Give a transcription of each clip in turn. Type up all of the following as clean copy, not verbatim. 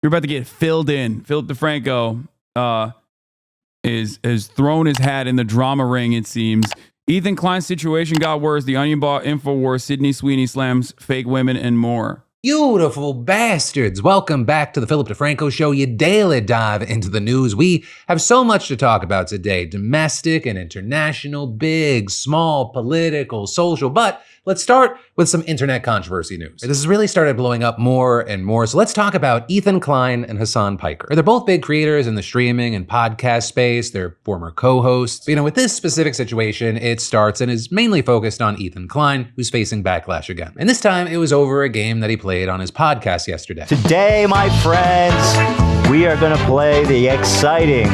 You're about to get filled in. Philip DeFranco has thrown his hat in the drama ring, it seems. Ethan Klein's situation got worse. The Onion bought InfoWars, Sydney Sweeney slams fake women, and more. Beautiful bastards. Welcome back to the Philip DeFranco Show, your daily dive into the news. We have so much to talk about today. Domestic and international, big, small, political, social. But let's start with some internet controversy news. This has really started blowing up more and more. So let's talk about Ethan Klein and Hasan Piker. They're both big creators in the streaming and podcast space. They're former co-hosts. But, with this specific situation, it starts and is mainly focused on Ethan Klein, who's facing backlash again. And this time, it was over a game that he played on his podcast yesterday. Today, my friends, we are going to play the exciting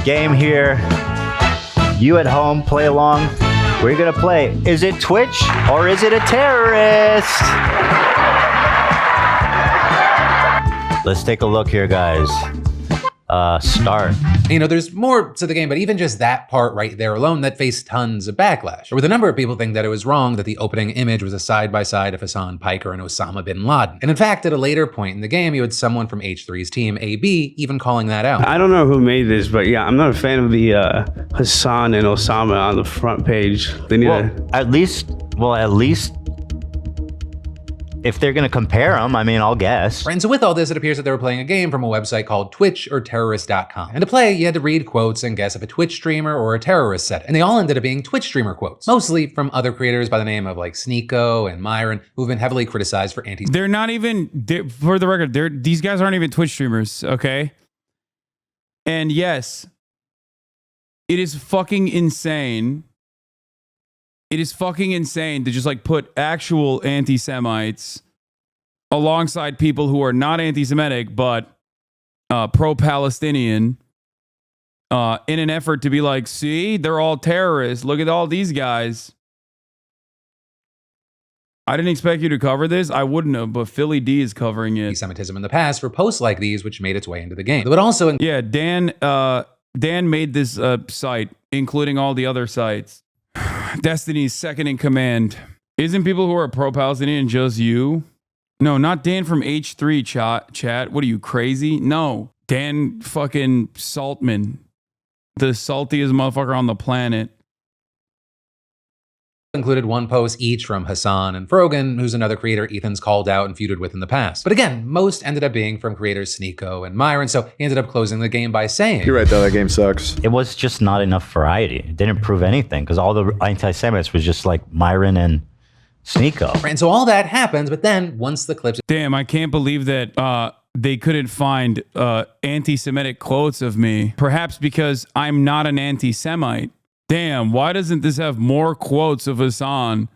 game here. You at home, play along. We're going to play, is it Twitch or is it a terrorist? Let's take a look here, guys. Start. There's more to the game, but even just that part right there alone, that faced tons of backlash. With a number of people think that it was wrong that the opening image was a side-by-side of Hasan Piker and Osama bin Laden. And in fact, at a later point in the game, you had someone from H3's team, AB, even calling that out. I don't know who made this, but yeah, I'm not a fan of the Hasan and Osama on the front page. They need at least if they're going to compare them, I'll guess. And so with all this, it appears that they were playing a game from a website called Twitch or Terrorist.com. And to play, you had to read quotes and guess if a Twitch streamer or a terrorist said it. And they all ended up being Twitch streamer quotes, mostly from other creators by the name of like Sneeko and Myron, who've been heavily criticized for anti- They're not even, for the record, these guys aren't even Twitch streamers, okay? And yes, it is fucking insane. It is fucking insane to just like put actual anti-Semites alongside people who are not anti-Semitic but pro-Palestinian in an effort to be like, see, they're all terrorists. Look at all these guys. I didn't expect you to cover this. I wouldn't have, but Philly D is covering it. Anti-Semitism in the past for posts like these, which made its way into the game. But also, yeah, Dan made this site, including all the other sites. Destiny's second in command. Isn't people who are pro-Palestinian just you? No, not Dan from H3 chat. What are you, crazy? No. Dan fucking Saltman. The saltiest motherfucker on the planet. Included one post each from Hasan and Frogan, who's another creator Ethan's called out and feuded with in the past. But again, most ended up being from creators Sneeko and Myron, so he ended up closing the game by saying, "You're right though, that game sucks." It was just not enough variety. It didn't prove anything because all the anti-Semites was just like Myron and Sneeko. And so all that happens, but then once the clips... Damn, I can't believe that they couldn't find anti-Semitic quotes of me. Perhaps because I'm not an anti-Semite. Damn, why doesn't this have more quotes of Hasan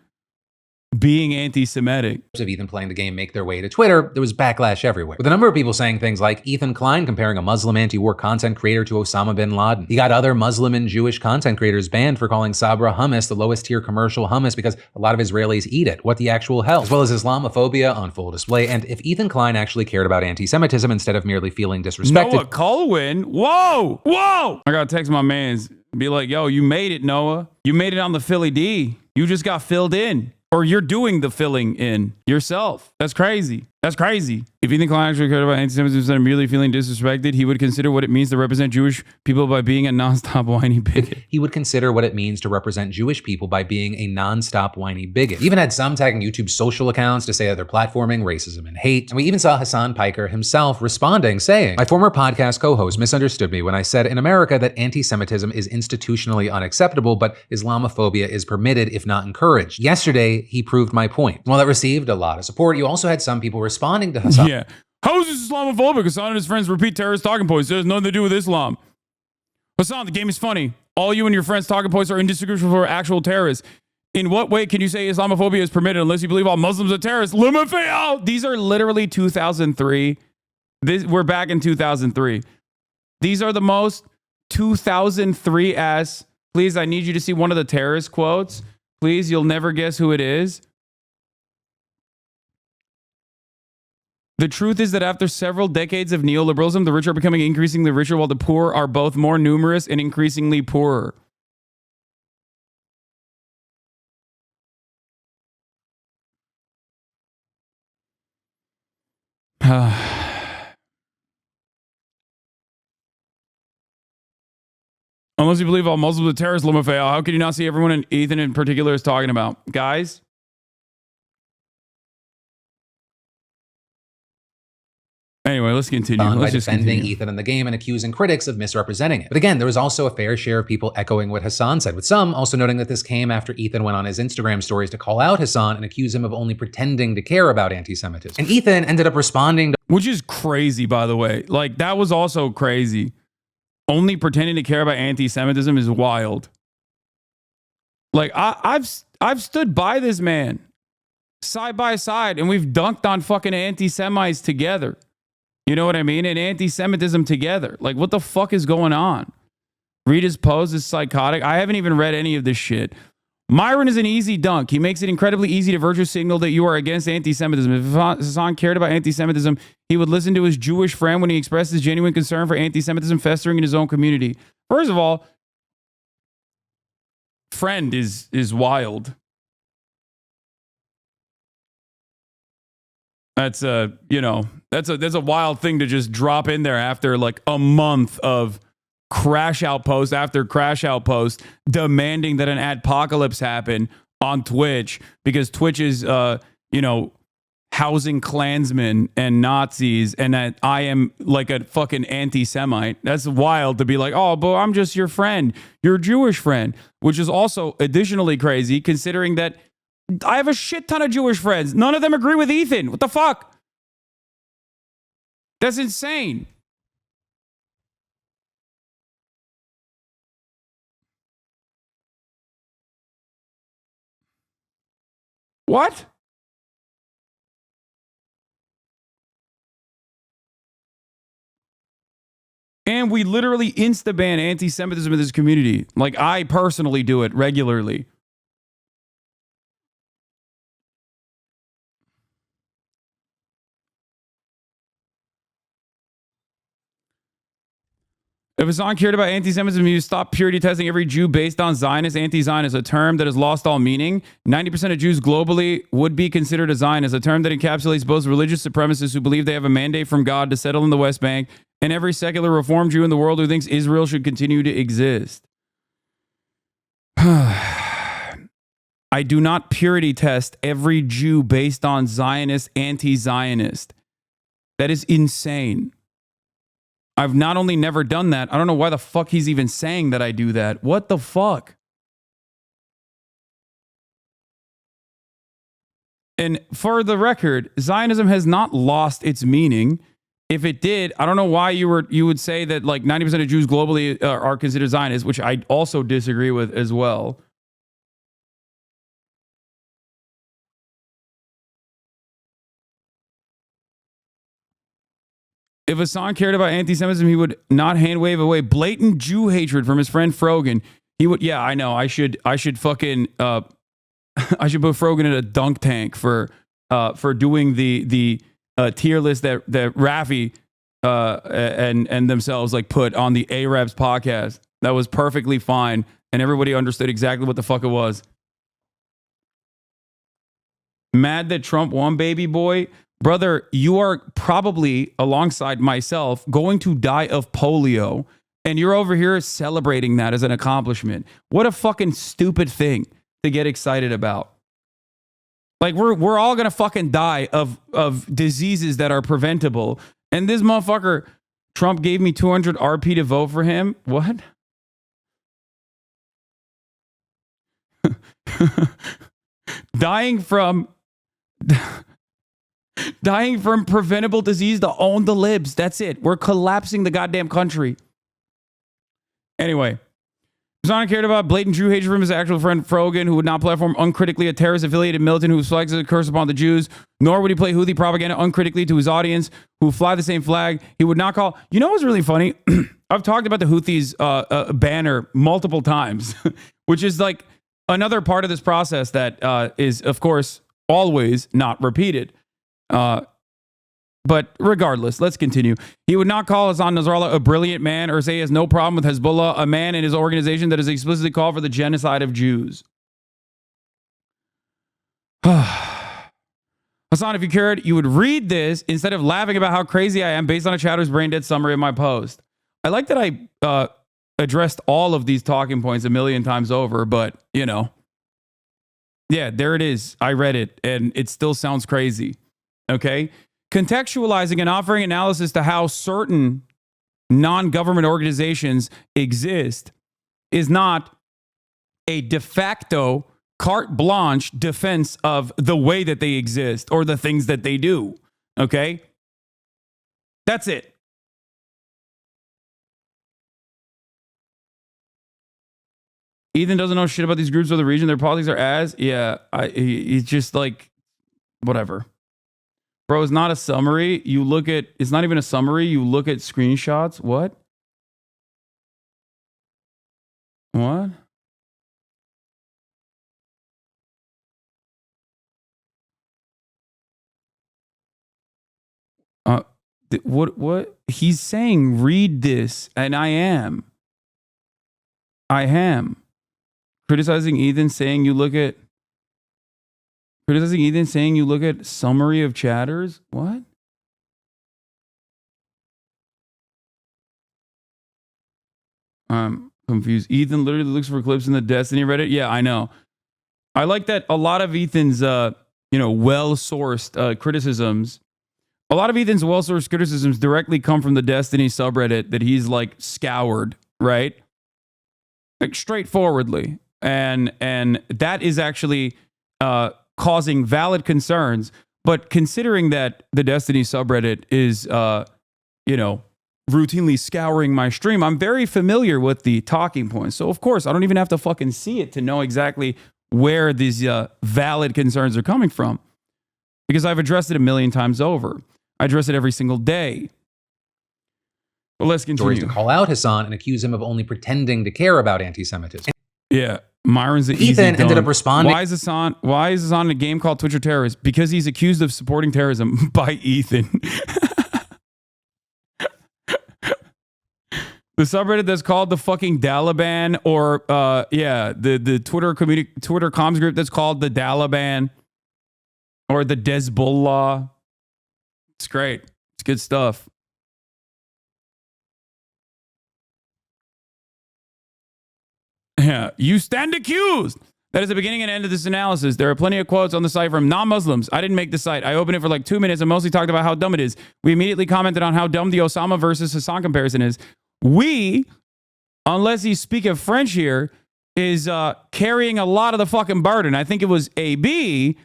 being anti-Semitic? Of Ethan playing the game make their way to Twitter, there was backlash everywhere, with a number of people saying things like Ethan Klein comparing a Muslim anti-war content creator to Osama bin Laden. He got other Muslim and Jewish content creators banned for calling Sabra hummus the lowest tier commercial hummus because a lot of Israelis eat it. What the actual hell? As well as Islamophobia on full display. And if Ethan Klein actually cared about anti-Semitism instead of merely feeling disrespected... Noah Colwyn? Whoa! Whoa! I gotta text my mans. Be like, yo, you made it, Noah. You made it on the Philly D. You just got filled in. Or you're doing the filling in yourself. That's crazy. That's crazy. If Ethan Klein actually cared about anti-Semitism instead of merely feeling disrespected, he would consider what it means to represent Jewish people by being a nonstop whiny bigot. He would consider what it means to represent Jewish people by being a nonstop whiny bigot. He even had some tagging YouTube social accounts to say that they're platforming racism and hate. And we even saw Hasan Piker himself responding, saying, "My former podcast co-host misunderstood me when I said in America that anti-Semitism is institutionally unacceptable, but Islamophobia is permitted if not encouraged. Yesterday, he proved my point." While that received a lot of support, you also had some people responding to Hasan. Yeah. How is this Islamophobic? Hasan and his friends repeat terrorist talking points. It has nothing to do with Islam. Hasan, the game is funny. All you and your friends' talking points are indistinguishable from actual terrorists. In what way can you say Islamophobia is permitted unless you believe all Muslims are terrorists? These are literally 2003. We're back in 2003. These are the most 2003 ass. Please, I need you to see one of the terrorist quotes. Please, you'll never guess who it is. The truth is that after several decades of neoliberalism, the rich are becoming increasingly richer while the poor are both more numerous and increasingly poorer. Unless you believe all Muslims are terrorists, Lumafeo, how can you not see everyone and Ethan in particular is talking about? Guys? Anyway, let's continue. By Let's just defending continue. Ethan in the game and accusing critics of misrepresenting it. But again, there was also a fair share of people echoing what Hasan said, with some also noting that this came after Ethan went on his Instagram stories to call out Hasan and accuse him of only pretending to care about anti-Semitism. And Ethan ended up responding to Which is crazy, by the way. Like, that was also crazy. Only pretending to care about anti-Semitism is wild. Like, I've stood by this man side by side, and we've dunked on fucking anti-Semites together. You know what I mean? And anti-Semitism together. Like, what the fuck is going on? Read his post is psychotic. I haven't even read any of this shit. Myron is an easy dunk. He makes it incredibly easy to virtue signal that you are against anti-Semitism. If Hasan cared about anti-Semitism, he would listen to his Jewish friend when he expressed his genuine concern for anti-Semitism festering in his own community. First of all, friend is wild. That's that's a wild thing to just drop in there after like a month of crash out post after crash out post demanding that an adpocalypse happen on Twitch because Twitch is housing Klansmen and Nazis and that I am like a fucking anti-Semite. That's wild to be like, oh, but I'm just your friend, your Jewish friend, which is also additionally crazy considering that I have a shit ton of Jewish friends. None of them agree with Ethan. What the fuck? That's insane. What? And we literally insta-ban anti-Semitism in this community. Like, I personally do it regularly. If Hasan cared about anti-Semitism, he would stop purity testing every Jew based on Zionist, anti-Zionist, a term that has lost all meaning. 90% of Jews globally would be considered a Zionist, a term that encapsulates both religious supremacists who believe they have a mandate from God to settle in the West Bank, and every secular Reform Jew in the world who thinks Israel should continue to exist. I do not purity test every Jew based on Zionist, anti-Zionist. That is insane. I've not only never done that, I don't know why the fuck he's even saying that I do that. What the fuck? And for the record, Zionism has not lost its meaning. If it did, I don't know why you would say that like 90% of Jews globally are considered Zionists, which I also disagree with as well. If Hasan cared about anti-Semitism, he would not hand wave away blatant Jew hatred from his friend Frogan. He would, yeah, I know. I should fucking, I should put Frogan in a dunk tank for doing the tier list that Raffi and themselves like put on the Arabs podcast. That was perfectly fine, and everybody understood exactly what the fuck it was. Mad that Trump won, baby boy. Brother, you are probably, alongside myself, going to die of polio, and you're over here celebrating that as an accomplishment. What a fucking stupid thing to get excited about. Like, we're all gonna fucking die of diseases that are preventable, and this motherfucker, Trump gave me 200 RP to vote for him? What? Dying from preventable disease to own the libs. That's it. We're collapsing the goddamn country. Anyway, Hasan cared about blatant Jew hatred from his actual friend Frogan, who would not platform uncritically a terrorist-affiliated militant who flags a curse upon the Jews, nor would he play Houthi propaganda uncritically to his audience who fly the same flag. He would not call... You know what's really funny? I've talked about the Houthis banner multiple times, which is like another part of this process that is, of course, always not repeated. But regardless, let's continue. He would not call Hassan Nasrallah a brilliant man or say he has no problem with Hezbollah, a man in his organization that has explicitly called for the genocide of Jews. Hassan, if you cared, you would read this instead of laughing about how crazy I am based on a chatter's brain dead summary of my post. I like that I addressed all of these talking points a million times over, but, you know. Yeah, there it is. I read it, and it still sounds crazy. Okay? Contextualizing and offering analysis to how certain non-government organizations exist is not a de facto carte blanche defense of the way that they exist or the things that they do. Okay? That's it. Ethan doesn't know shit about these groups or the region. Their politics are as. Yeah, he's just like, whatever. Bro, it's not a summary. You look at, it's not even a summary. You look at screenshots. What? What? What? He's saying, read this, and I am. Criticizing Ethan, saying you look at summary of chatters? What? I'm confused. Ethan literally looks for clips in the Destiny Reddit. Yeah, I know. I like that a lot of Ethan's well-sourced criticisms. A lot of Ethan's well-sourced criticisms directly come from the Destiny subreddit that he's like scoured, right? Like straightforwardly. And that is actually causing valid concerns. But considering that the Destiny subreddit is, routinely scouring my stream, I'm very familiar with the talking points. So, of course, I don't even have to fucking see it to know exactly where these valid concerns are coming from. Because I've addressed it a million times over. I address it every single day. But let's continue. Stories to call out Hasan and accuse him of only pretending to care about anti-Semitism. Yeah, Myron's the easy Ethan ended done. up responding. Why is Hasan in a game called Twitch or Terrorist? Because he's accused of supporting terrorism by Ethan. The subreddit that's called the fucking Dalaban, or the Twitter comms group that's called the Dalaban, or the Dezbollah. It's great. It's good stuff. Yeah, you stand accused. That is the beginning and end of this analysis. There are plenty of quotes on the site from non-Muslims. I didn't make the site. I opened it for like 2 minutes and mostly talked about how dumb it is. We immediately commented on how dumb the Osama versus Hasan comparison is. We, unless you speak of French here, is carrying a lot of the fucking burden. I think it was AB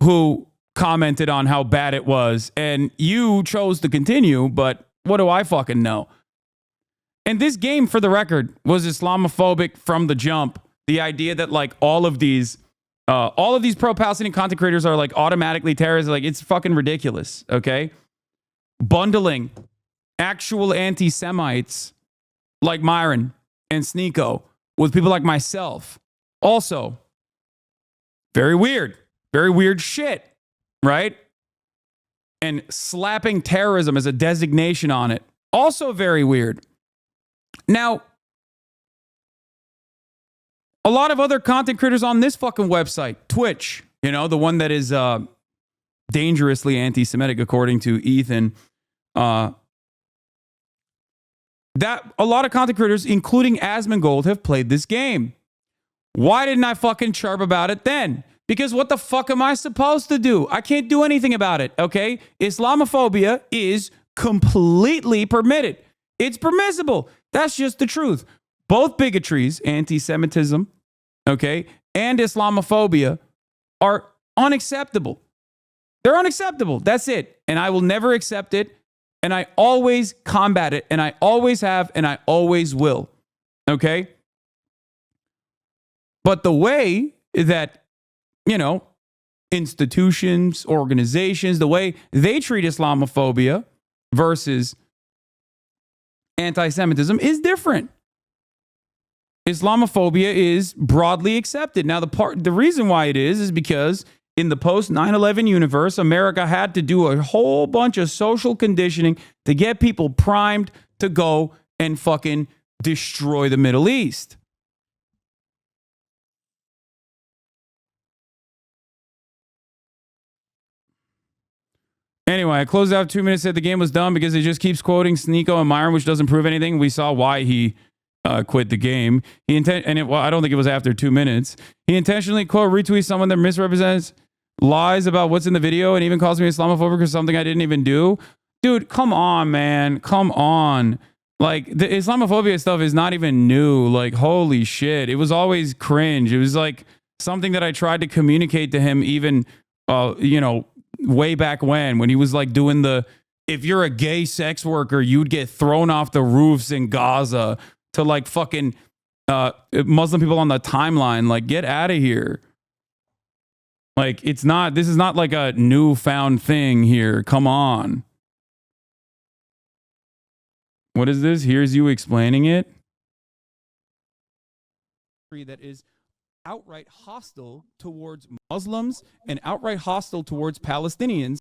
who commented on how bad it was, and you chose to continue, but what do I fucking know? And this game, for the record, was Islamophobic from the jump. The idea that like all of these pro-Palestinian content creators are like automatically terrorists, like it's fucking ridiculous, okay? Bundling actual anti-Semites like Myron and Sneeko with people like myself. Also, very weird shit, right? And slapping terrorism as a designation on it. Also very weird. Now, a lot of other content creators on this fucking website, Twitch, the one that is dangerously anti-Semitic according to Ethan, that a lot of content creators, including Asmongold, have played this game. Why didn't I fucking chirp about it then? Because what the fuck am I supposed to do? I can't do anything about it, okay? Islamophobia is completely permitted. It's permissible. That's just the truth. Both bigotries, anti-Semitism, okay, and Islamophobia are unacceptable. They're unacceptable. That's it. And I will never accept it. And I always combat it. And I always have. And I always will. Okay? But the way that, institutions, organizations, the way they treat Islamophobia versus anti-Semitism is different. Islamophobia is broadly accepted. Now, the reason why it is because in the post 9/11 universe, America had to do a whole bunch of social conditioning to get people primed to go and fucking destroy the Middle East. Anyway, I closed out 2 minutes, said the game was dumb because it just keeps quoting Sneeko and Myron, which doesn't prove anything. We saw why he quit the game. Well, I don't think it was after 2 minutes. He intentionally quote retweets someone that misrepresents lies about what's in the video and even calls me Islamophobic for something I didn't even do. Dude, come on, man. Come on. Like, the Islamophobia stuff is not even new. Like, holy shit. It was always cringe. It was like something that I tried to communicate to him even, way back when he was like doing if you're a gay sex worker, you'd get thrown off the roofs in Gaza to like fucking Muslim people on the timeline. Like, get out of here. Like, this is not like a newfound thing here. Come on. What is this? Here's you explaining it. That is outright hostile towards Muslims and outright hostile towards Palestinians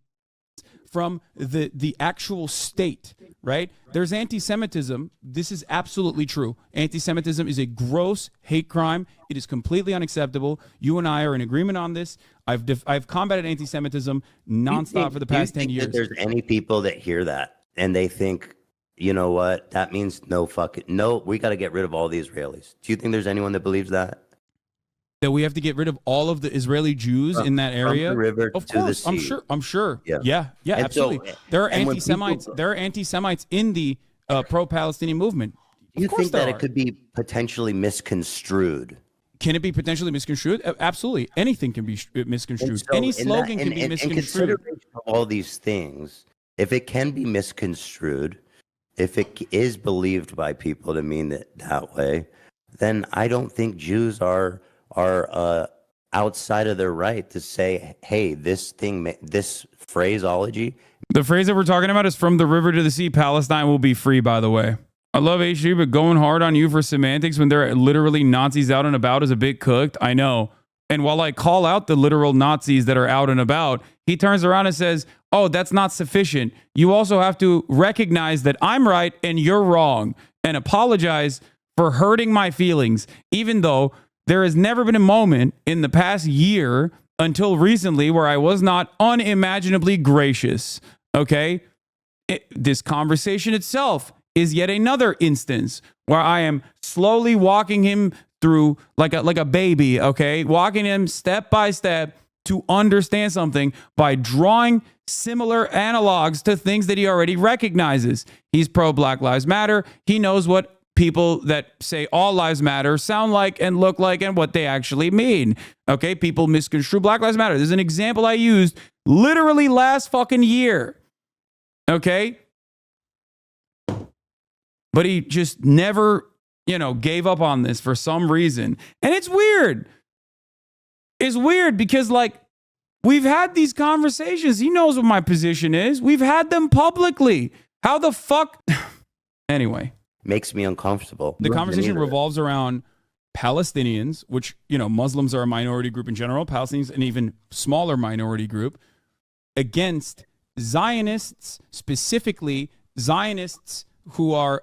from the actual state, right? There's anti-Semitism. This is absolutely true. Anti-Semitism is a gross hate crime. It is completely unacceptable. You and I are in agreement on this. I've combated anti-Semitism nonstop for the past 10 years. That there's any people that hear that and they think, you know what? That means no, we got to get rid of all the Israelis. Do you think there's anyone that believes that? That we have to get rid of all of the Israeli Jews in that area? From the river of to course, the sea. I'm sure. Yeah, absolutely. There are anti-Semites. There are anti-Semites in the pro-Palestinian movement. Do you think that it could be potentially misconstrued? Can it be potentially misconstrued? Absolutely. Anything can be misconstrued. Any slogan can be misconstrued. In consideration of all these things, if it can be misconstrued, if it is believed by people to mean it that way, then I don't think Jews are outside of their right to say, hey, this phraseology. The phrase that we're talking about is from the river to the sea, Palestine will be free, by the way. I love HG, but going hard on you for semantics when there are literally Nazis out and about is a bit cooked. I know. And while I call out the literal Nazis that are out and about, he turns around and says, oh, that's not sufficient. You also have to recognize that I'm right and you're wrong and apologize for hurting my feelings, even though there has never been a moment in the past year until recently where I was not unimaginably gracious. Okay? This conversation itself is yet another instance where I am slowly walking him through like a baby, okay? Walking him step by step to understand something by drawing similar analogs to things that he already recognizes. He's pro Black Lives Matter. He knows what people that say all lives matter sound like and look like and what they actually mean. Okay, people misconstrue Black Lives Matter. There's an example I used literally last fucking year. Okay? But he just never, gave up on this for some reason. And it's weird. It's weird because, like, we've had these conversations. He knows what my position is. We've had them publicly. How the fuck? Anyway. Makes me uncomfortable. The conversation revolves around Palestinians, which, Muslims are a minority group in general. Palestinians, an even smaller minority group, against Zionists, specifically Zionists who are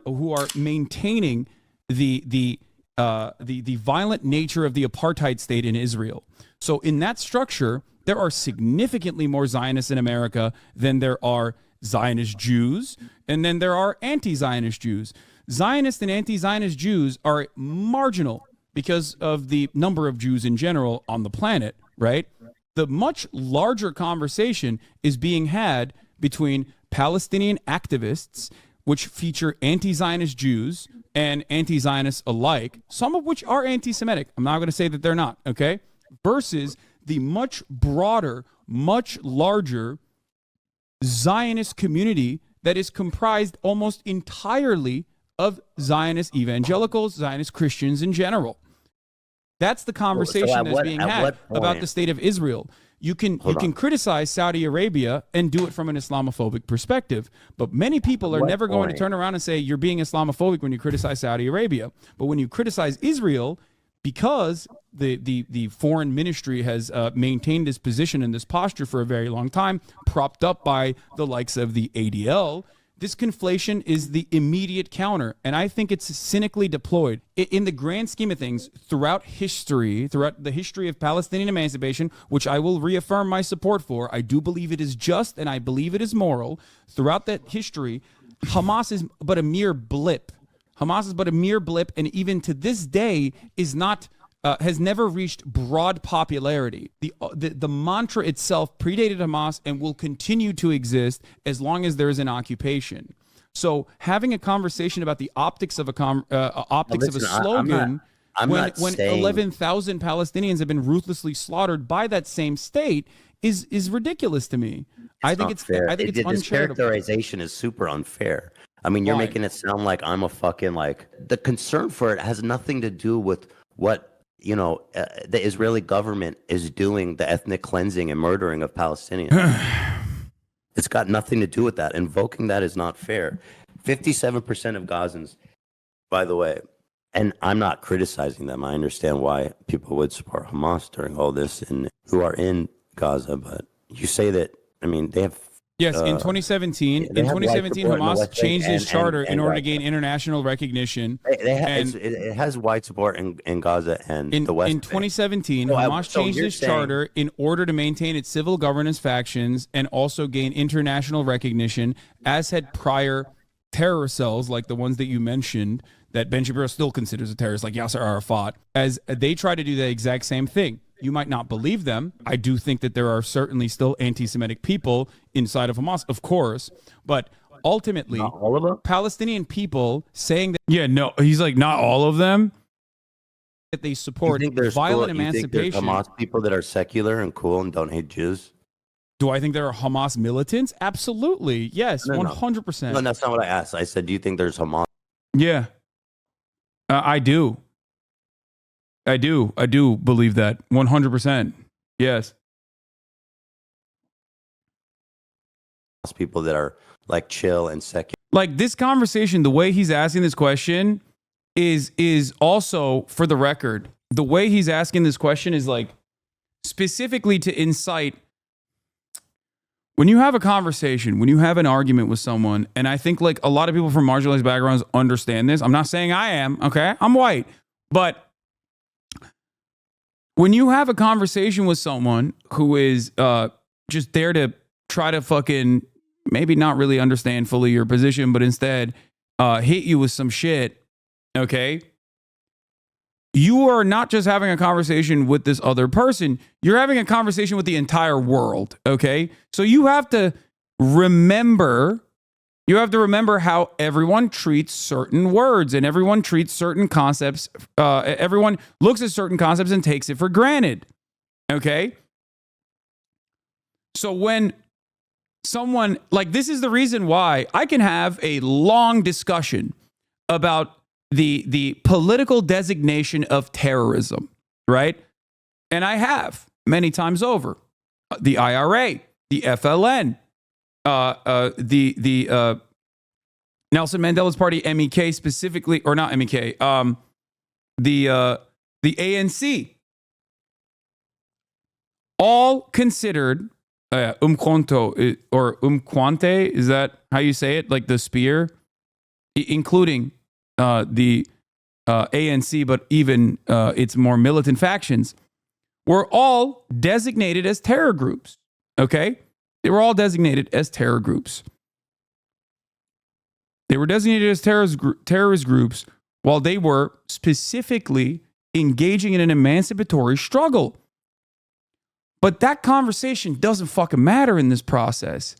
maintaining the violent nature of the apartheid state in Israel. So in that structure, there are significantly more Zionists in America than there are Zionist Jews, and then there are anti-Zionist Jews. Zionist and anti-Zionist Jews are marginal because of the number of Jews in general on the planet, right? The much larger conversation is being had between Palestinian activists, which feature anti-Zionist Jews and anti-Zionists alike, some of which are anti-Semitic. I'm not going to say that they're not, okay? Versus the much broader, much larger Zionist community that is comprised almost entirely of Zionist evangelicals, Zionist Christians in general. That's the conversation that's being had about the state of Israel. You can criticize Saudi Arabia and do it from an Islamophobic perspective, but many people are never going to turn around and say you're being Islamophobic when you criticize Saudi Arabia. But when you criticize Israel, because the foreign ministry has maintained this position and this posture for a very long time, propped up by the likes of the ADL, this conflation is the immediate counter, and I think it's cynically deployed. In the grand scheme of things, throughout the history of Palestinian emancipation, which I will reaffirm my support for, I do believe it is just and I believe it is moral. Throughout that history, Hamas is but a mere blip. Hamas is but a mere blip, and even to this day is not has never reached broad popularity. The mantra itself predated Hamas and will continue to exist as long as there is an occupation. So having a conversation about the optics of a slogan, when 11,000 Palestinians have been ruthlessly slaughtered by that same state is ridiculous to me. I think it's fair. it's This uncharitable. characterization is super unfair. I mean, you're Why? making it sound like I'm a fucking the concern for it has nothing to do with what the Israeli government is doing, the ethnic cleansing and murdering of Palestinians. It's got nothing to do with that. Invoking that is not fair. 57% of Gazans, by the way, and I'm not criticizing them. I understand why people would support Hamas during all this and who are in Gaza. But you say that, I mean, they have. Yes, in 2017, they have white support in the Hamas West Bank changed its and- charter and in order to Gaza. gain international recognition. It has wide support in Gaza and the West In Bank. 2017, So Hamas so changed you're its saying- charter in order to maintain its civil governance factions and also gain international recognition, as had prior terror cells like the ones that you mentioned that Ben Shapiro still considers a terrorist, like Yasser Arafat, as they try to do the exact same thing. You might not believe them. I do think that there are certainly still anti-Semitic people inside of Hamas, of course, but ultimately, Not all of them? Palestinian people saying that he's like, not all of them, that they support violent You think there's emancipation. Hamas people that are secular and cool and don't hate Jews? Do I think there are Hamas militants? Absolutely. Yes, No. 100%. No, that's not what I asked. I said, do you think there's Hamas Yeah. I do. I do believe that 100%. Yes. people that are like chill and secular? Like this conversation, the way he's asking this question is also, for the record, the way he's asking this question is like specifically to incite. When you have a conversation, when you have an argument with someone, and I think like a lot of people from marginalized backgrounds understand this. I'm not saying I am, okay? I'm white. But when you have a conversation with someone who is just there to try to fucking maybe not really understand fully your position, but instead hit you with some shit, okay? You are not just having a conversation with this other person. You're having a conversation with the entire world, okay? So you have to remember how everyone treats certain words and everyone treats certain concepts. Everyone looks at certain concepts and takes it for granted, okay? So when someone, like, this is the reason why I can have a long discussion about the political designation of terrorism, right? And I have many times over. The IRA, the FLN, the Nelson Mandela's party, MEK specifically, or not MEK, the ANC, all considered umquanto or umquante, is that how you say it? Like the spear, including the ANC, but even its more militant factions, were all designated as terror groups. Okay? They were all designated as terror groups. They were designated as terrorist groups while they were specifically engaging in an emancipatory struggle. But that conversation doesn't fucking matter in this process.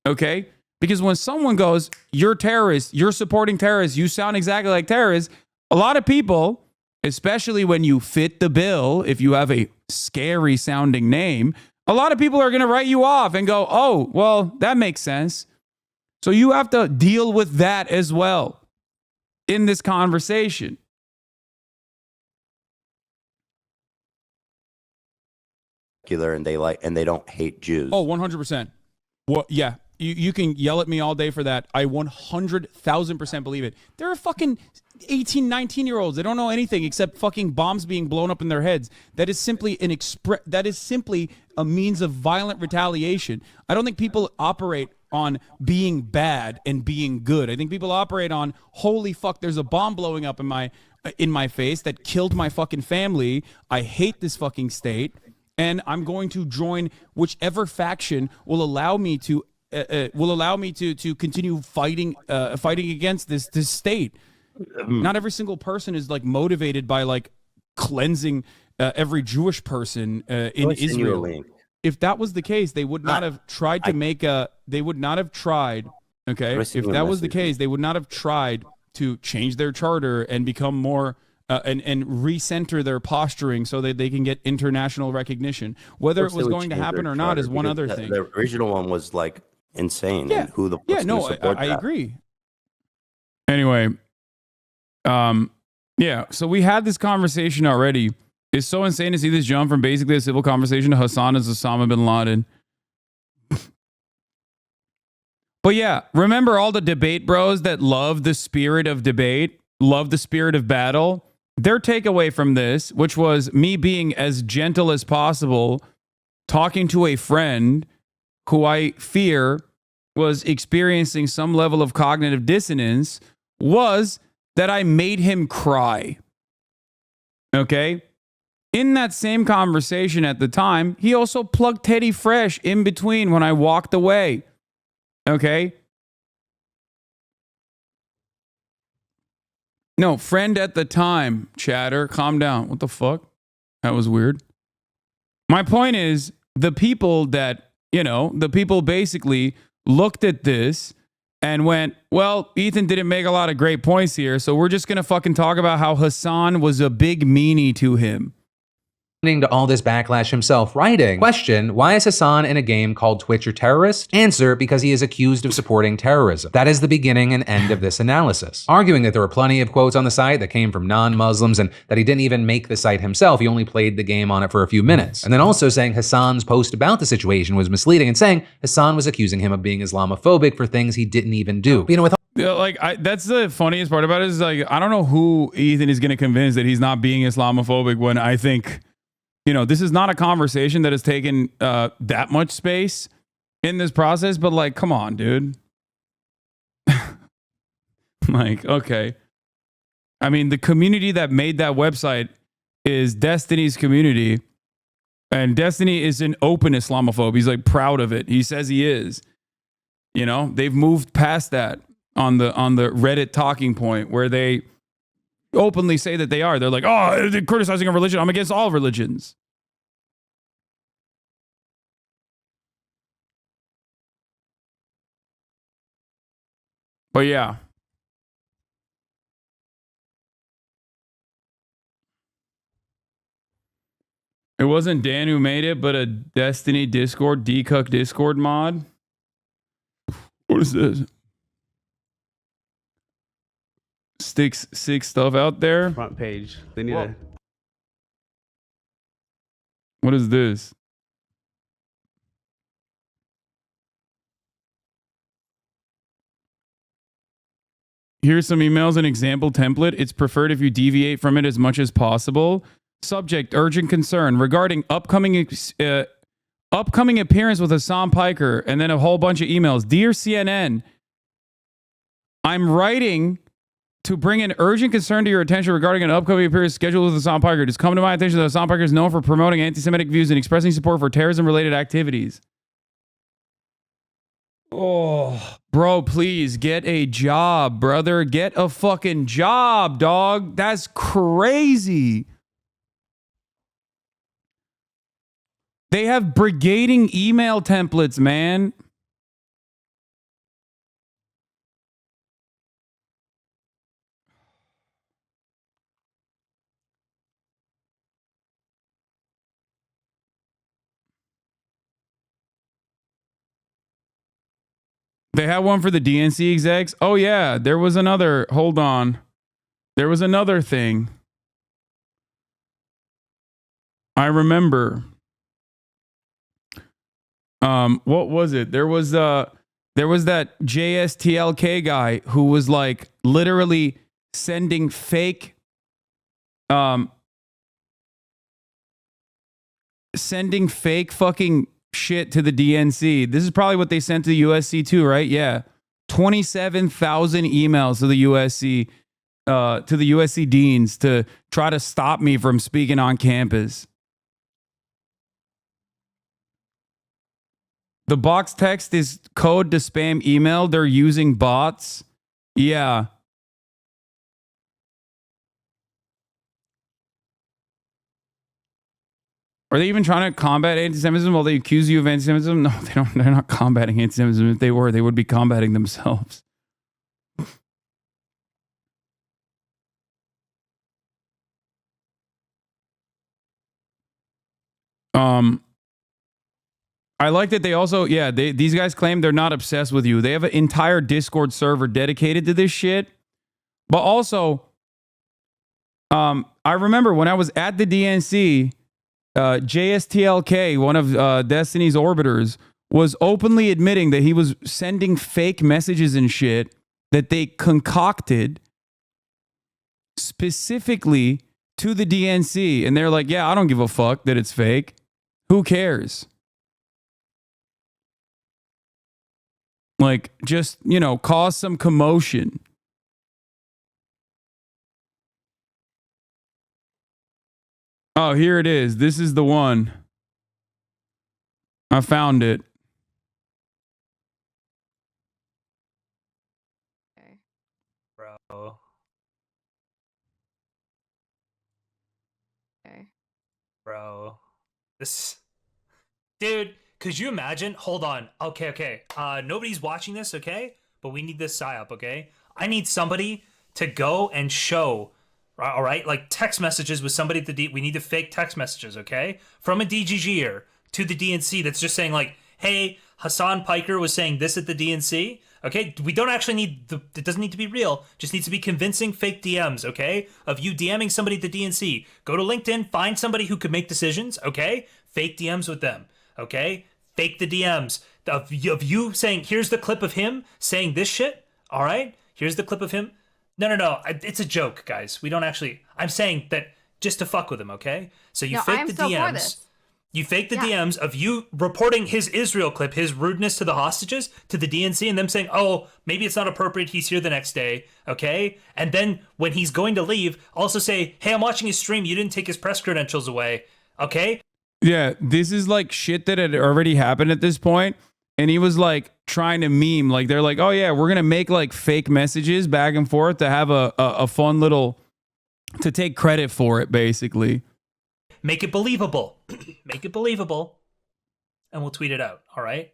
Okay? Because when someone goes, you're terrorists, you're supporting terrorists, you sound exactly like terrorists, a lot of people, especially when you fit the bill, if you have a scary sounding name, a lot of people are going to write you off and go, oh, well, that makes sense. So you have to deal with that as well in this conversation. And they don't hate Jews. Oh, 100%. Well, yeah. You can yell at me all day for that. I 100,000% believe it. There are fucking 18, 19-year-olds. They don't know anything except fucking bombs being blown up in their heads. That is simply that is simply a means of violent retaliation. I don't think people operate on being bad and being good. I think people operate on, holy fuck, there's a bomb blowing up in my face that killed my fucking family. I hate this fucking state, and I'm going to join whichever faction will allow me to continue fighting against this state. not every single person is like motivated by like cleansing every Jewish person in I'll send you a Israel. link. If that was the case, they would not have tried to make a. They would not have tried. Okay, I'll if send you a that was the message. case, they would not have tried to change their charter and become more and recenter their posturing so that they can get international recognition. Whether Of it course was they would going to change happen their or not charter is one because other thing. The original one was like insane. Yeah. And who the Yeah, fuck's no, gonna support I that? agree. Anyway, yeah, so we had this conversation already. It's so insane to see this jump from basically a civil conversation to Hassan as Osama bin Laden. But yeah, remember all the debate bros that love the spirit of debate, love the spirit of battle? Their takeaway from this, which was me being as gentle as possible, talking to a friend who I fear was experiencing some level of cognitive dissonance, was that I made him cry. Okay? In that same conversation at the time, he also plugged Teddy Fresh in between when I walked away. Okay? No, friend at the time, chatter, calm down. What the fuck? That was weird. My point is, the people that, the people basically looked at this and went, well, Ethan didn't make a lot of great points here, so we're just going to fucking talk about how Hasan was a big meanie to him. To all this backlash himself, writing, question, why is Hasan in a game called Twitch a terrorist? Answer, because he is accused of supporting terrorism. That is the beginning and end of this analysis. Arguing that there were plenty of quotes on the site that came from non-Muslims and that he didn't even make the site himself, he only played the game on it for a few minutes. And then also saying Hasan's post about the situation was misleading and saying Hasan was accusing him of being Islamophobic for things he didn't even do. But, with Yeah, that's the funniest part about it is like, I don't know who Ethan is going to convince that he's not being Islamophobic when I think, this is not a conversation that has taken that much space in this process, but like, come on, dude. Like, okay. I mean, the community that made that website is Destiny's community, and Destiny is an open Islamophobe. He's like proud of it. He says he is. They've moved past that on the Reddit talking point where they openly say that they are. They're like, oh, they're criticizing a religion. I'm against all religions. But yeah. It wasn't Dan who made it, but a Destiny Discord, Decuck Discord mod. What is this? Sticks sick stuff out there. Front page. They need a. What is this? Here's some emails, an example template. It's preferred if you deviate from it as much as possible. Subject, urgent concern regarding upcoming appearance with Hassan Piker, and then a whole bunch of emails. Dear CNN, I'm writing to bring an urgent concern to your attention regarding an upcoming appearance scheduled with Hassan Piker. It has come to my attention that Hassan Piker is known for promoting anti-Semitic views and expressing support for terrorism-related activities. Oh, bro, please get a job, brother. Get a fucking job, dog. That's crazy. They have brigading email templates, man. They had one for the DNC execs. Oh, yeah. There was another. Hold on. There was another thing. I remember. What was it? There was that JSTLK guy who was like literally sending fake fucking shit to the DNC. This is probably what they sent to the USC too, right? Yeah. 27,000 emails to the USC deans to try to stop me from speaking on campus. The box text is code to spam email. They're using bots. Yeah. Are they even trying to combat anti-Semitism while they accuse you of anti-Semitism? No, they don't. They're not combating anti-Semitism. If they were, they would be combating themselves. I like that they also, these guys claim they're not obsessed with you. They have an entire Discord server dedicated to this shit. But also, I remember when I was at the DNC, JSTLK, one of Destiny's orbiters, was openly admitting that he was sending fake messages and shit that they concocted specifically to the DNC. And they're like, yeah, I don't give a fuck that it's fake. Who cares? Like, just, cause some commotion. Oh, here it is. This is the one. I found it. Okay. Bro. Okay. Bro. This. Dude, could you imagine? Hold on. Okay. Nobody's watching this, okay? But we need this psyop, okay? I need somebody to go and show, all right? Like text messages with somebody at the we need to fake text messages, okay? From a DGGer to the DNC that's just saying like, hey, Hassan Piker was saying this at the DNC. Okay, we don't actually need it doesn't need to be real. Just needs to be convincing fake DMs, okay? Of you DMing somebody at the DNC. Go to LinkedIn, find somebody who could make decisions, okay? Fake DMs with them, okay? Fake the DMs of you saying, here's the clip of him saying this shit, all right? Here's the clip of him. No. It's a joke, guys. We don't actually. I'm saying that just to fuck with him, okay? So you fake the DMs. You fake the DMs of you reporting his Israel clip, his rudeness to the hostages, to the DNC, and them saying, oh, maybe it's not appropriate, he's here the next day, okay? And then when he's going to leave, also say, hey, I'm watching his stream, you didn't take his press credentials away, okay? Yeah, this is like shit that had already happened at this point. And he was like trying to meme, like they're like, oh yeah, we're going to make like fake messages back and forth to have a fun little, to take credit for it, basically. Make it believable. Make it believable. And we'll tweet it out. All right.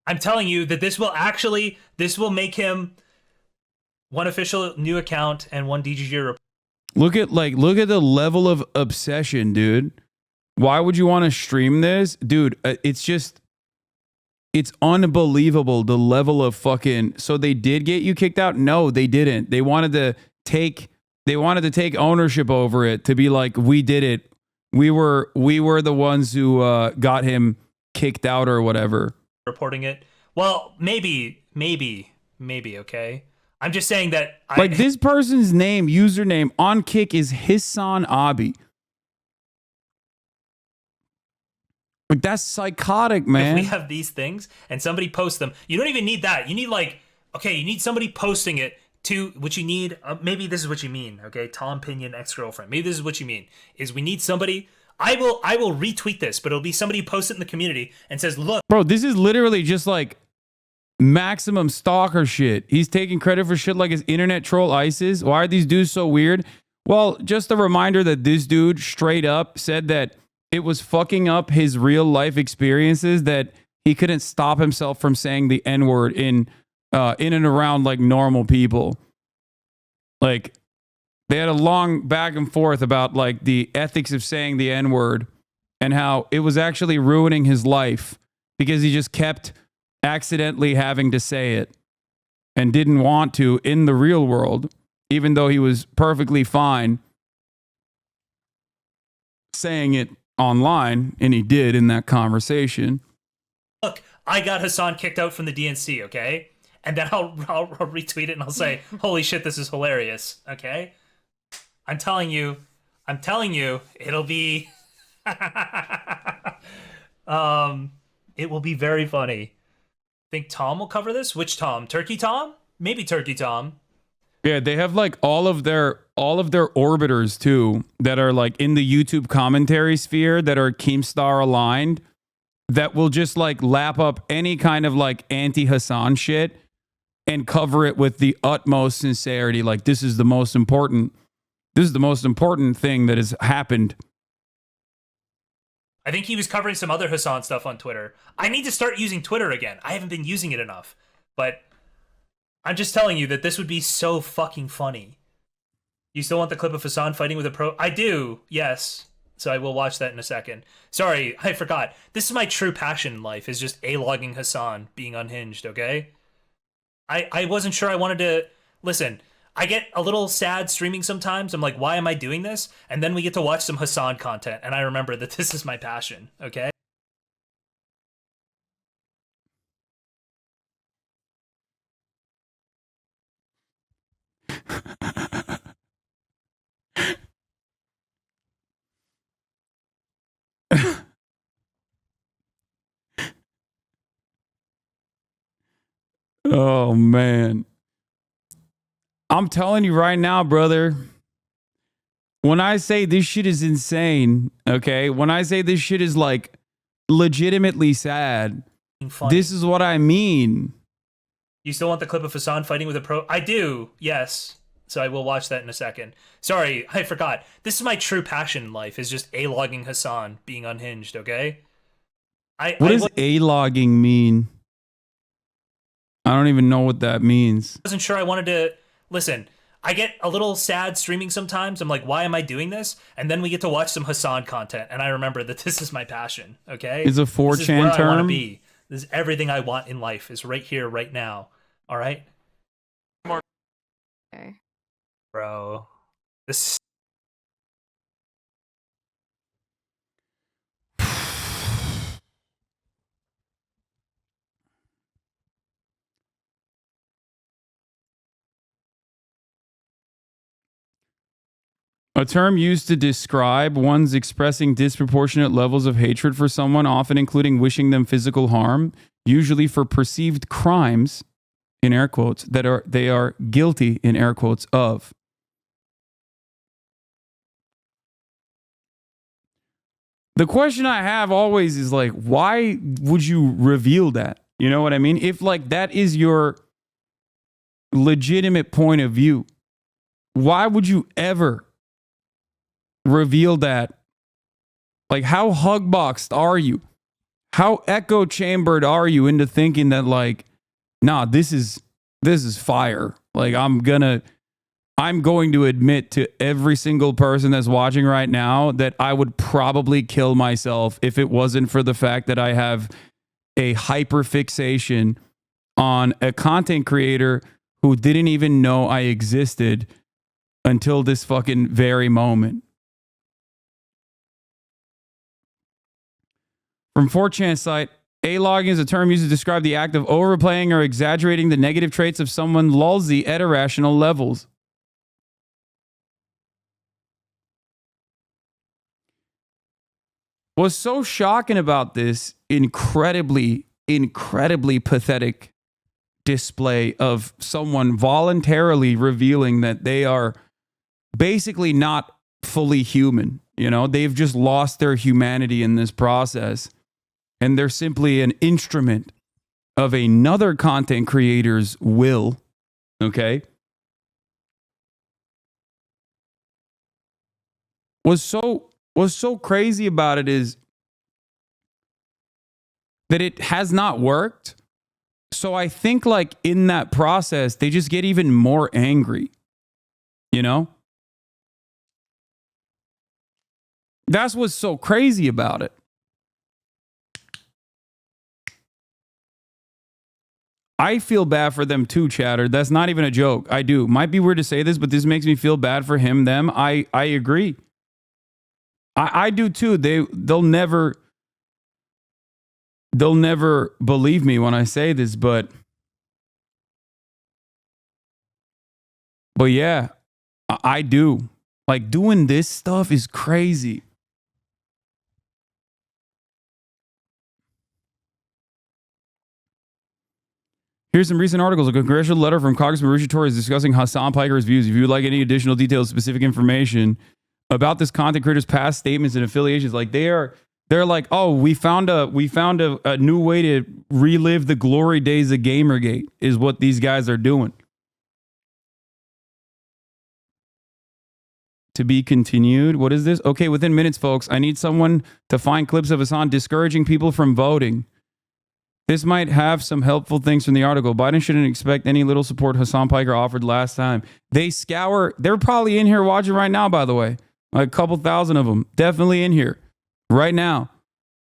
I'm telling you that this will make him one official new account and one DGG report. Look at the level of obsession, dude. Why would you want to stream this? Dude, it's unbelievable the level of fucking. So they did get you kicked out? No, they didn't. They wanted to take ownership over it, to be like, we did it. We were the ones who got him kicked out or whatever. Reporting it. Well, maybe, okay? I'm just saying that this person's username on Kick is Hasanabi. Like, that's psychotic, man. If we have these things and somebody posts them, you don't even need that. You need you need somebody posting it to what you need. Maybe this is what you mean, okay? Tom Pinion, ex-girlfriend. Maybe this is what you mean, is we need somebody. I will retweet this, but it'll be somebody who posts it in the community and says, look. Bro, this is literally just like maximum stalker shit. He's taking credit for shit like his internet troll ISIS. Why are these dudes so weird? Well, just a reminder that this dude straight up said that it was fucking up his real life experiences, that he couldn't stop himself from saying the N-word in and around like normal people. Like, they had a long back and forth about like the ethics of saying the N-word and how it was actually ruining his life because he just kept accidentally having to say it and didn't want to in the real world, even though he was perfectly fine saying it online, and he did in that conversation. Look, I got Hasan kicked out from the DNC, okay? And then I'll retweet it and I'll say, holy shit, this is hilarious, okay? I'm telling you, it'll be, it will be very funny. Think Tom will cover this? Which Tom? Turkey Tom? Maybe Turkey Tom. Yeah, they have like all of their orbiters too that are like in the YouTube commentary sphere that are Keemstar aligned, that will just like lap up any kind of like anti-Hasan shit and cover it with the utmost sincerity. Like, this is the most important thing that has happened I think he was covering some other Hasan stuff on Twitter. I need to start using Twitter again. I haven't been using it enough. But I'm just telling you that this would be so fucking funny. You still want the clip of Hasan fighting with a pro? I do, yes. So I will watch that in a second. Sorry, I forgot. This is my true passion in life, is just A-logging Hasan being unhinged, okay? I wasn't sure I wanted to... Listen, I get a little sad streaming sometimes. I'm like, why am I doing this? And then we get to watch some Hasan content, and I remember that this is my passion, okay? Oh, man. I'm telling you right now, brother. When I say this shit is insane, okay? When I say this shit is like legitimately sad, Funny. this is what I mean. You still want the clip of Hasan fighting with a pro? I do, yes. So I will watch that in a second. Sorry, I forgot. This is my true passion in life, is just A-logging Hasan being unhinged, okay? What does A-logging mean? I don't even know what that means. Wasn't sure I wanted to... Listen, I get a little sad streaming sometimes. I'm like, why am I doing this? And then we get to watch some Hasan content, and I remember that this is my passion, okay? Is a 4chan this is where term? I want to be. This is everything I want in life, is right here, right now. All right? Okay. Bro. This... A term used to describe one's expressing disproportionate levels of hatred for someone, often including wishing them physical harm, usually for perceived crimes, in air quotes, that they are guilty, in air quotes, of. The question I have always is like, why would you reveal that? You know what I mean? If like that is your legitimate point of view, why would you ever reveal that? Like, how hugboxed are you? How echo chambered are you into thinking that like, nah, this is fire. Like I'm going to admit to every single person that's watching right now that I would probably kill myself if it wasn't for the fact that I have a hyperfixation on a content creator who didn't even know I existed until this fucking very moment. From 4chan site, A-logging is a term used to describe the act of overplaying or exaggerating the negative traits of someone lulzy at irrational levels. What's so shocking about this incredibly pathetic display of someone voluntarily revealing that they are basically not fully human. You know, they've just lost their humanity in this process. And they're simply an instrument of another content creator's will. Okay? What's so crazy about it is that it has not worked. So I think like in that process, they just get even more angry. You know? That's what's so crazy about it. I feel bad for them too, chatter. That's not even a joke. I do. Might be weird to say this, but this makes me feel bad for him, them. I agree. I do too. They'll never believe me when I say this, but yeah, I do. Like doing this stuff is crazy. Here's some recent articles. A congressional letter from Congressman Rishi Torres discussing Hasan Piker's views. If you would like any additional details, specific information about this content creator's past statements and affiliations, like they're like, oh, we found a new way to relive the glory days of Gamergate is what these guys are doing. To be continued. What is this? Okay, within minutes, folks. I need someone to find clips of Hasan discouraging people from voting. This might have some helpful things from the article. Biden shouldn't expect any little support Hasan Piker offered last time. They scour. They're probably in here watching right now, by the way. Like a couple thousand of them. Definitely in here right now.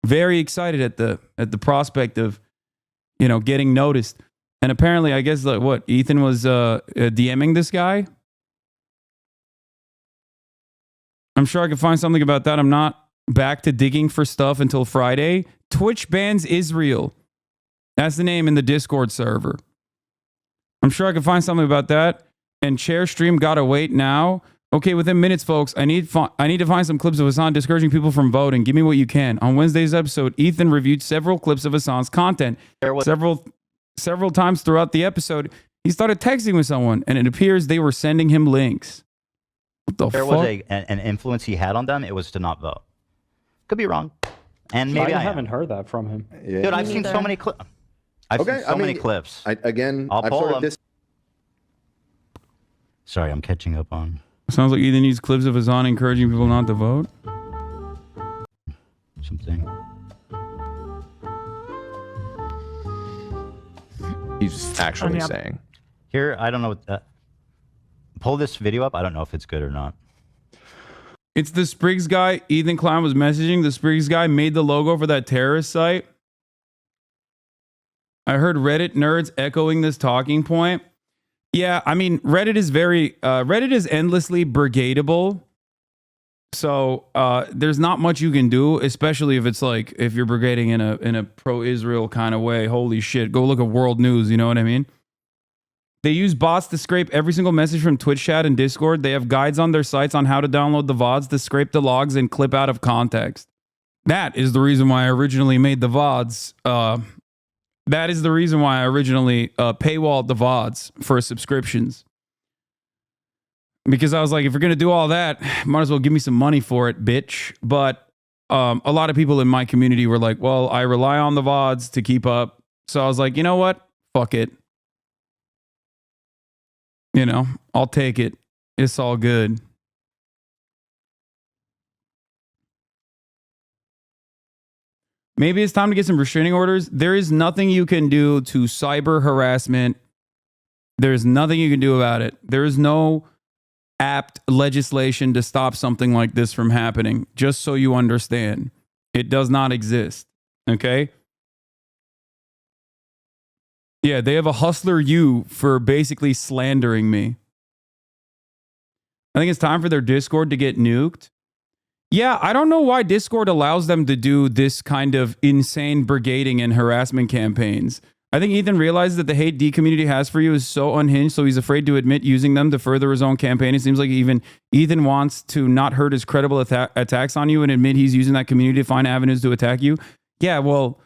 Very excited at the prospect of, getting noticed. And apparently, I guess, Ethan was DMing this guy? I'm sure I could find something about that. I'm not back to digging for stuff until Friday. Twitch bans Israel. That's the name in the Discord server. I'm sure I could find something about that. And Chair Stream gotta wait now. Okay, within minutes, folks. I need to find some clips of Hasan discouraging people from voting. Give me what you can. On Wednesday's episode, Ethan reviewed several clips of Hasan's content. Several times throughout the episode, he started texting with someone, and it appears they were sending him links. What the fuck? There was an influence he had on them. It was to not vote. Could be wrong. And maybe I haven't heard that from him. Yeah. Dude, I've seen so many clips. I've seen so many clips. I'll pull them. Sorry, I'm catching up on. Sounds like Ethan needs clips of Hasan encouraging people not to vote. Something. He's actually saying. Here, I don't know what pull this video up. I don't know if it's good or not. It's the Spriggs guy Ethan Klein was messaging. The Spriggs guy made the logo for that terrorist site. I heard Reddit nerds echoing this talking point. Yeah, I mean, Reddit is endlessly brigadeable. So there's not much you can do, especially if it's like, if you're brigading in a pro-Israel kind of way. Holy shit, go look at world news, you know what I mean? They use bots to scrape every single message from Twitch chat and Discord. They have guides on their sites on how to download the VODs to scrape the logs and clip out of context. That is the reason why I originally made the VODs. That is the reason why I originally paywalled the VODs for subscriptions. Because I was like, if you're going to do all that, might as well give me some money for it, bitch. But a lot of people in my community were like, well, I rely on the VODs to keep up. So I was like, you know what? Fuck it. I'll take it. It's all good. Maybe it's time to get some restraining orders. There is nothing you can do to cyber harassment. There's nothing you can do about it. There is no apt legislation to stop something like this from happening. Just so you understand, it does not exist. Okay? Yeah, they have a Hustler U for basically slandering me. I think it's time for their Discord to get nuked. Yeah, I don't know why Discord allows them to do this kind of insane brigading and harassment campaigns. I think Ethan realizes that the hate D community has for you is so unhinged, so he's afraid to admit using them to further his own campaign. It seems like even Ethan wants to not hurt his credible attacks on you and admit he's using that community to find avenues to attack you. Yeah, well,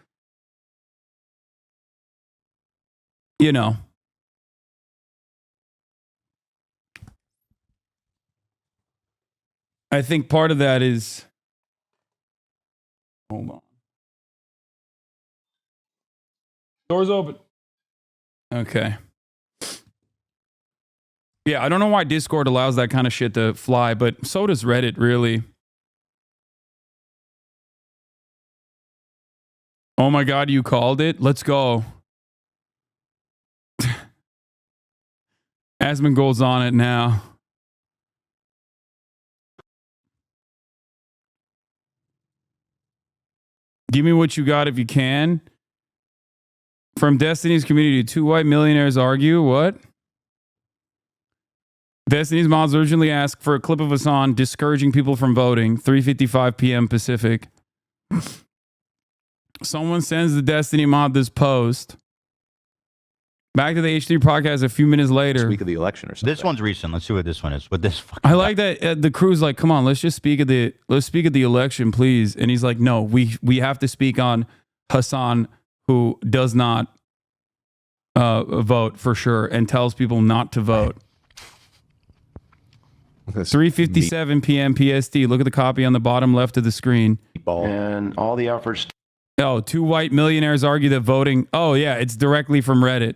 I think part of that is... Hold on. Doors open. Okay. Yeah, I don't know why Discord allows that kind of shit to fly, but so does Reddit, really. Oh my God, you called it? Let's go. Asmongold's on it now. Give me what you got if you can. From Destiny's community, 2 white millionaires argue. What? Destiny's mods urgently ask for a clip of Hasan discouraging people from voting. 3:55 p.m. Pacific. Someone sends the Destiny mod this post. Back to the H3 podcast a few minutes later. Week of the election or something. This one's recent. Let's see what this one is. What this fucking I like that the crew's like, come on, let's speak of the election, please. And he's like, no, we have to speak on Hasan, who does not vote for sure and tells people not to vote. 3:57 p.m. PST. Look at the copy on the bottom left of the screen. And all the efforts. Oh, 2 white millionaires argue that voting. Oh yeah, it's directly from Reddit.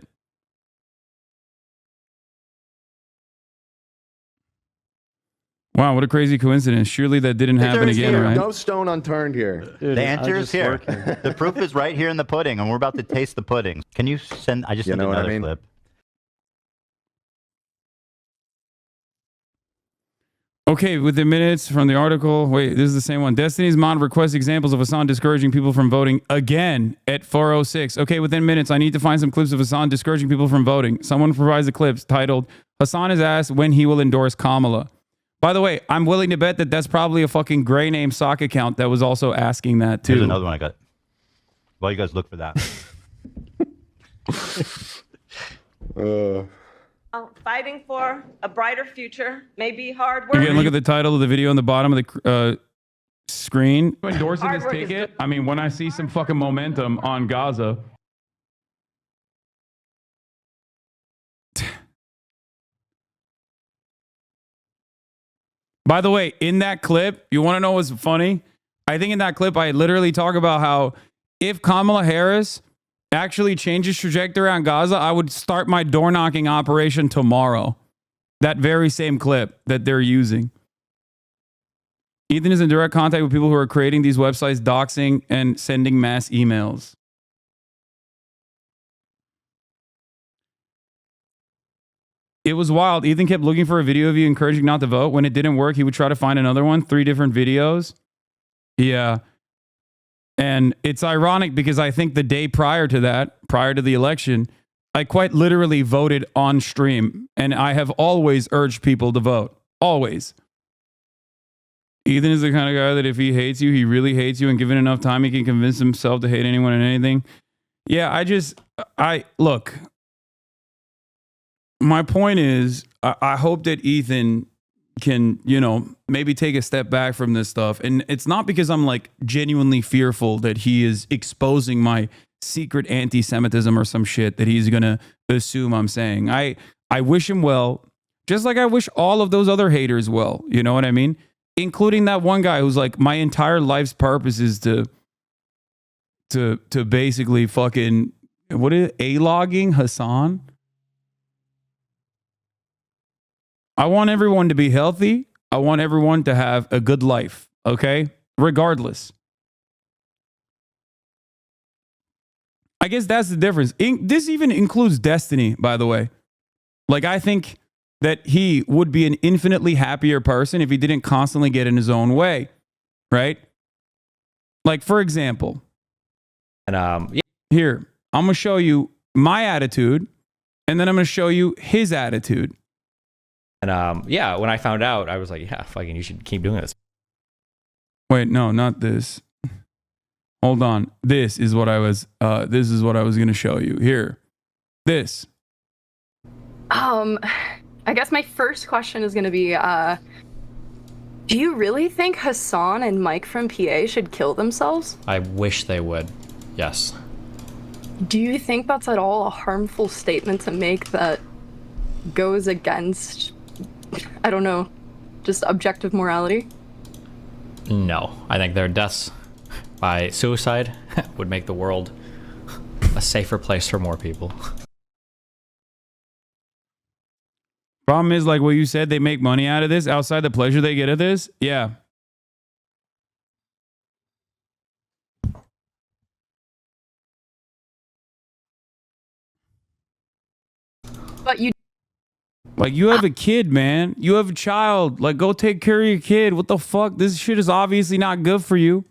Wow, what a crazy coincidence. Surely that didn't happen again, right? No stone unturned here. The answer is here. The proof is right here in the pudding, and we're about to taste the pudding. Can you send? I just sent another clip. Okay, within minutes from the article. Wait, this is the same one. Destiny's Mod requests examples of Hasan discouraging people from voting again at 4:06. Okay, within minutes, I need to find some clips of Hasan discouraging people from voting. Someone provides the clips titled, Hasan is asked when he will endorse Kamala. By the way, I'm willing to bet that that's probably a fucking gray name sock account that was also asking that too. Here's another one I got. While you guys look for that. Fighting for a brighter future may be hard work. Again, look at the title of the video on the bottom of the screen. Endorsing this ticket. I mean, when I see some fucking momentum on Gaza. By the way, in that clip, you want to know what's funny? I think in that clip, I literally talk about how if Kamala Harris actually changes trajectory on Gaza, I would start my door knocking operation tomorrow. That very same clip that they're using. Ethan is in direct contact with people who are creating these websites, doxing, and sending mass emails. It was wild. Ethan kept looking for a video of you encouraging not to vote. When it didn't work, he would try to find another one. 3 different videos. Yeah. And it's ironic because I think the day prior to that, prior to the election, I quite literally voted on stream. And I have always urged people to vote. Always. Ethan is the kind of guy that if he hates you, he really hates you. And given enough time, he can convince himself to hate anyone and anything. Yeah, look. My point is, I hope that Ethan can, maybe take a step back from this stuff. And it's not because I'm like genuinely fearful that he is exposing my secret anti-Semitism or some shit that he's going to assume I'm saying. I wish him well, just like I wish all of those other haters well. You know what I mean? Including that one guy who's like, my entire life's purpose is to basically fucking, what is it? A-logging Hasan? I want everyone to be healthy. I want everyone to have a good life, okay? Regardless. I guess that's the difference. This even includes Destiny, by the way. Like, I think that he would be an infinitely happier person if he didn't constantly get in his own way, right? Like, for example, here, I'm going to show you my attitude, and then I'm going to show you his attitude. And when I found out, I was like, yeah, fucking, you should keep doing this. Wait, no, not this. Hold on. This is what I was going to show you. Here. This. I guess my first question is going to be, do you really think Hasan and Mike from PA should kill themselves? I wish they would. Yes. Do you think that's at all a harmful statement to make that goes against, I don't know, just objective morality? No. I think their deaths by suicide would make the world a safer place for more people. Problem is, like what you said, they make money out of this outside the pleasure they get of this. Yeah. But you... Like, you have a kid, man. You have a child. Like, go take care of your kid. What the fuck? This shit is obviously not good for you.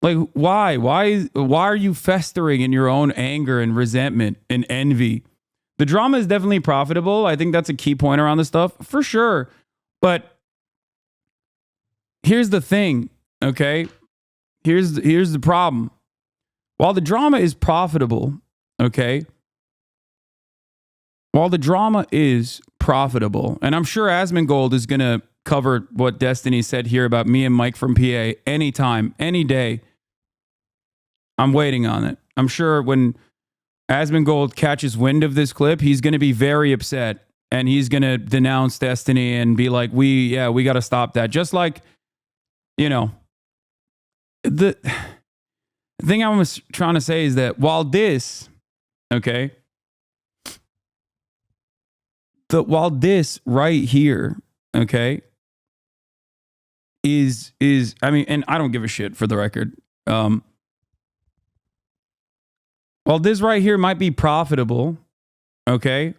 Like, why? Why are you festering in your own anger and resentment and envy? The drama is definitely profitable. I think that's a key point around this stuff, for sure. But here's the thing, okay? Here's the problem. While the drama is profitable, okay? While the drama is profitable, and I'm sure Asmongold is going to cover what Destiny said here about me and Mike from PA anytime, any day. I'm waiting on it. I'm sure when Asmongold catches wind of this clip, he's going to be very upset and he's going to denounce Destiny and be like, we got to stop that. Just like, the thing I was trying to say is that while this, okay, while this right here, okay, is I mean, and I don't give a shit for the record. While this right here might be profitable, okay,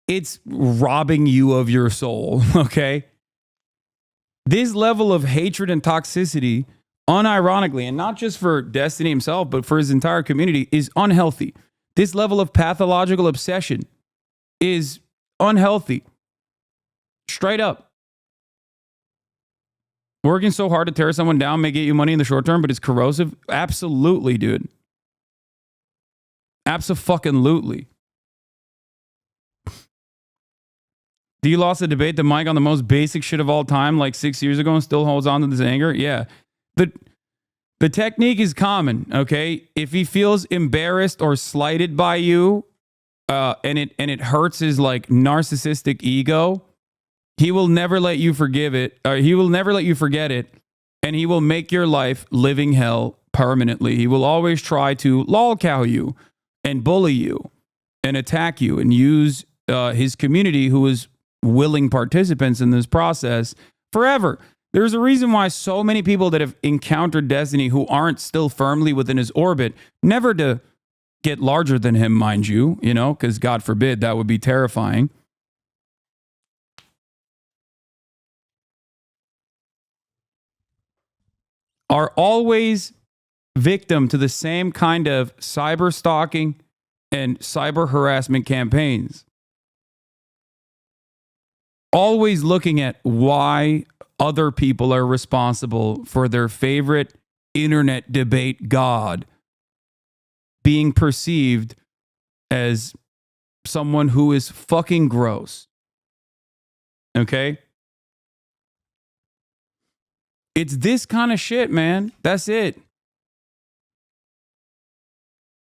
it's robbing you of your soul, okay? This level of hatred and toxicity, unironically, and not just for Destiny himself, but for his entire community, is unhealthy. This level of pathological obsession is unhealthy. Straight up. Working so hard to tear someone down may get you money in the short term, but it's corrosive? Absolutely, dude. Abso-fucking-lutely. D lost a debate to Mike on the most basic shit of all time like 6 years ago and still holds on to this anger? Yeah. The technique is common, okay? If he feels embarrassed or slighted by you, and it hurts his like narcissistic ego, he will never let you forgive it, or he will never let you forget it, and he will make your life living hell permanently. He will always try to lolcow you and bully you and attack you and use his community, who is willing participants in this process, forever. There's a reason why so many people that have encountered Destiny who aren't still firmly within his orbit, never to get larger than him, mind you, because God forbid, that would be terrifying. Are always victim to the same kind of cyber stalking and cyber harassment campaigns. Always looking at why other people are responsible for their favorite internet debate god being perceived as someone who is fucking gross. Okay? It's this kind of shit, man. That's it.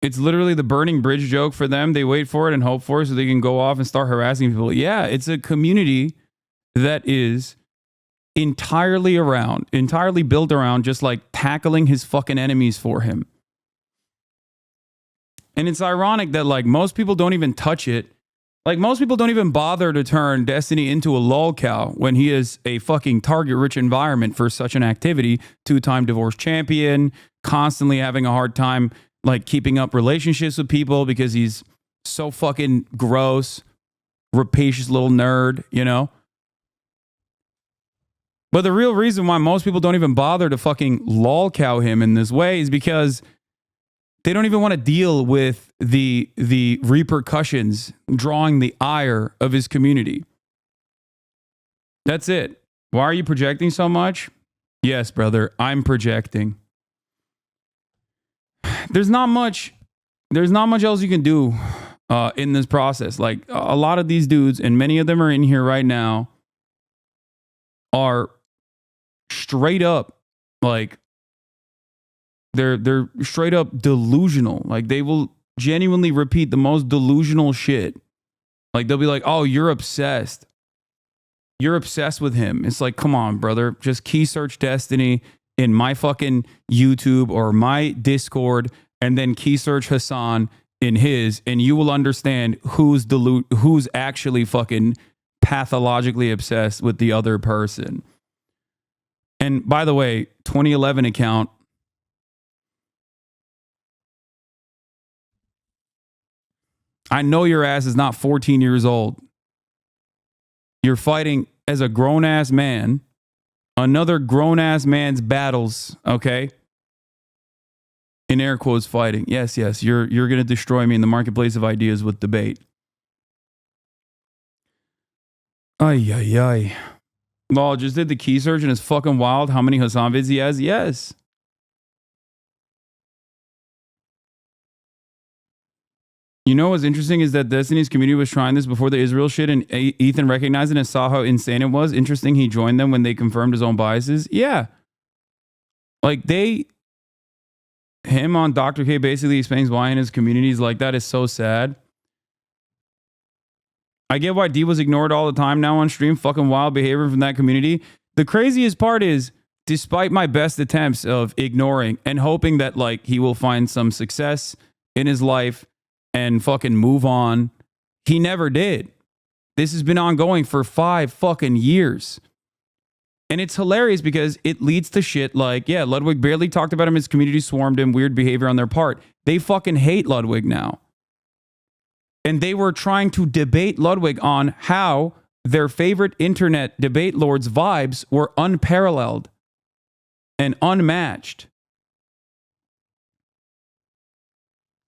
It's literally the burning bridge joke for them. They wait for it and hope for it so they can go off and start harassing people. Yeah, it's a community that is entirely built around just like tackling his fucking enemies for him. And it's ironic that like most people don't even touch it. Like most people don't even bother to turn Destiny into a lolcow when he is a fucking target-rich environment for such an activity. 2-time divorce champion, constantly having a hard time like keeping up relationships with people because he's so fucking gross, rapacious little nerd, But the real reason why most people don't even bother to fucking lolcow him in this way is because they don't even want to deal with the repercussions, drawing the ire of his community. That's it. Why are you projecting so much? Yes, brother, I'm projecting. There's not much else you can do in this process. Like a lot of these dudes, and many of them are in here right now, are straight up like they're straight up delusional. Like they will genuinely repeat the most delusional shit. Like they'll be like, "Oh, you're obsessed. You're obsessed with him." It's like, come on, brother. Just key search Destiny in my fucking YouTube or my Discord, and then key search Hasan in his, and you will understand who's actually fucking pathologically obsessed with the other person. And by the way, 2011 account. I know your ass is not 14 years old. You're fighting as a grown-ass man, another grown-ass man's battles, okay? In air quotes, fighting. Yes, you're going to destroy me in the marketplace of ideas with debate. Ay. Well, just did the key search and it's fucking wild how many Hasan vids he has? Yes. You know what's interesting is that Destiny's community was trying this before the Israel shit, and Ethan recognized it and saw how insane it was. Interesting, he joined them when they confirmed his own biases. Yeah. Like him on Dr. K basically explains why in his communities like that is so sad. I get why D was ignored all the time now on stream. Fucking wild behavior from that community. The craziest part is, despite my best attempts of ignoring and hoping that like he will find some success in his life and fucking move on. He never did. This has been ongoing for 5 fucking years. And it's hilarious because it leads to shit like, yeah, Ludwig barely talked about him. His community swarmed him. Weird behavior on their part. They fucking hate Ludwig now. And they were trying to debate Ludwig on how their favorite internet debate lord's vibes were unparalleled and unmatched.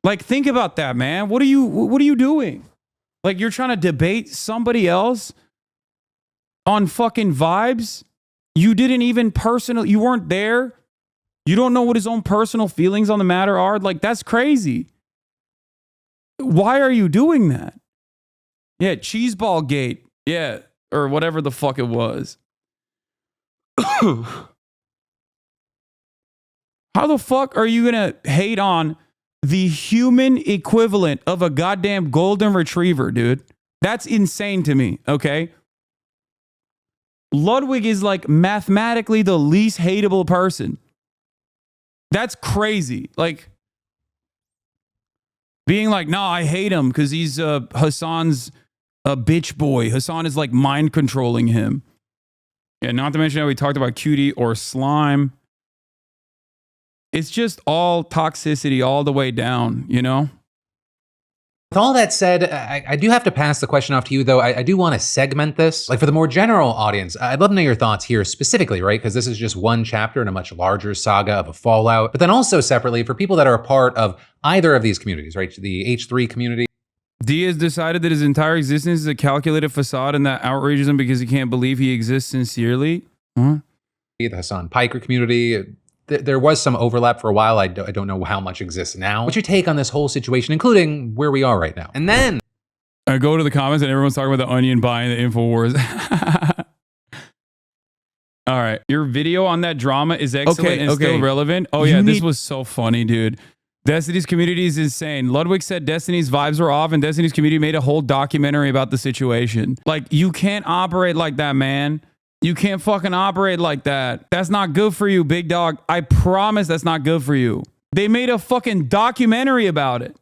Like, think about that, man. What are you doing? Like, you're trying to debate somebody else on fucking vibes? You didn't even you weren't there. You don't know what his own personal feelings on the matter are. Like, that's crazy. Why are you doing that? Yeah, Cheeseball Gate. Yeah, or whatever the fuck it was. How the fuck are you gonna hate on the human equivalent of a goddamn golden retriever, dude? That's insane to me, okay? Ludwig is like mathematically the least hateable person. That's crazy. Like, being like, no, I hate him because he's Hasan's a bitch boy. Hasan is like mind controlling him. Yeah, not to mention how we talked about Cutie or Slime. It's just all toxicity all the way down, you know? With all that said, I do have to pass the question off to you, though. I do want to segment this. Like, for the more general audience, I'd love to know your thoughts here specifically, right? Because this is just one chapter in a much larger saga of a fallout. But then also separately, for people that are a part of either of these communities, right? The H3 community. D has decided that his entire existence is a calculated facade and that outrages him because he can't believe he exists sincerely. Huh? The Hasan Piker community. There was some overlap for a while. I don't know how much exists now. What's your take on this whole situation, including where we are right now? And then I go to the comments and everyone's talking about the Onion buying the InfoWars. All right. Your video on that drama is excellent and still relevant. Oh, yeah. This was so funny, dude. Destiny's community is insane. Ludwig said Destiny's vibes were off and Destiny's community made a whole documentary about the situation. Like, you can't operate like that, man. You can't fucking operate like that. That's not good for you, big dog. I promise that's not good for you. They made a fucking documentary about it.